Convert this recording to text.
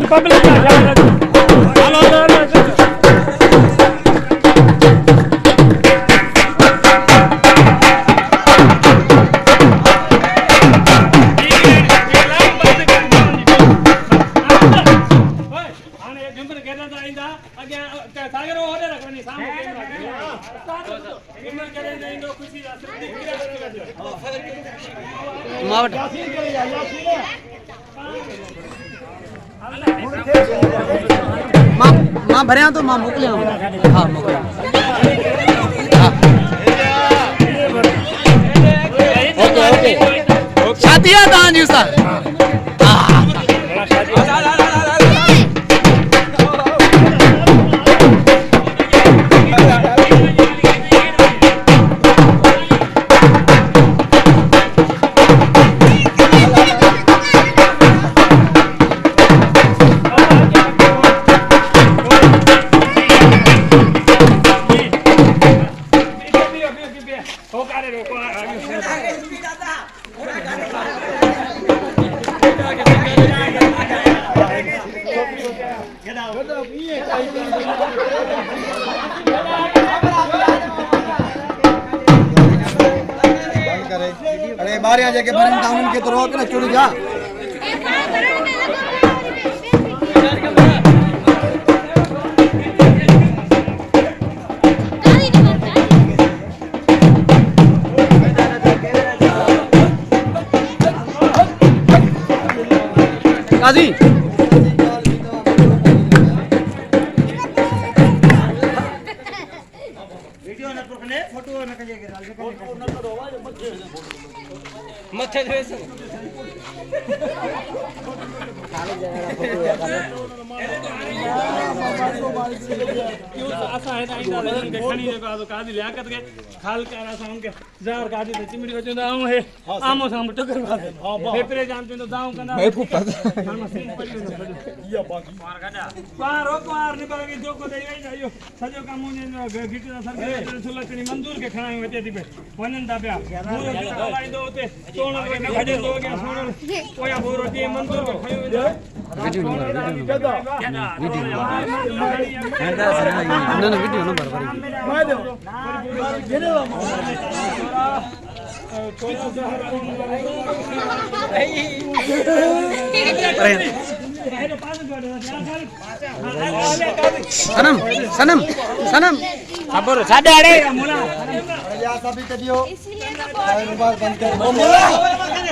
Public का ख्याल रखो। हेलो मां भरिया तो मां मोकलिया हां मोकलिया ओके ओके शादिया तां जी सा अरे बाहर आ जाके भरन कानून के तो रोक ना चुरी जा काजी वीडियो न पकने फोटो न कजे के फोटो न करो मथे ड्रेस खाली जगह फोटो है क्यों आशा है ना इंदा लगन के खणी को कादी लियाकत के खाल करा सा उनके जार कादी ते चिमड़ी को चंदा आऊं है आमो साम टकर बात पेपरे जान पे तो दाऊ कना मैं को पता मशीन पड़ी न या बाकी मार गाडा पार नि बाकी जो को दे आई जायो सजो काम ने गिटी ना सरकार सुलचनी मंजूर के खणाई होते थी पे वनन दाब्या पूरो के हवाई दो होते सोण के न खजे दो के सोण कोया बोरो टी मंजूर को खयो वीडियो ना वीडियो ना बराबर सनम सनम सनम खबर साडे अड़े या सभी कदियो मोबाइल बंद कर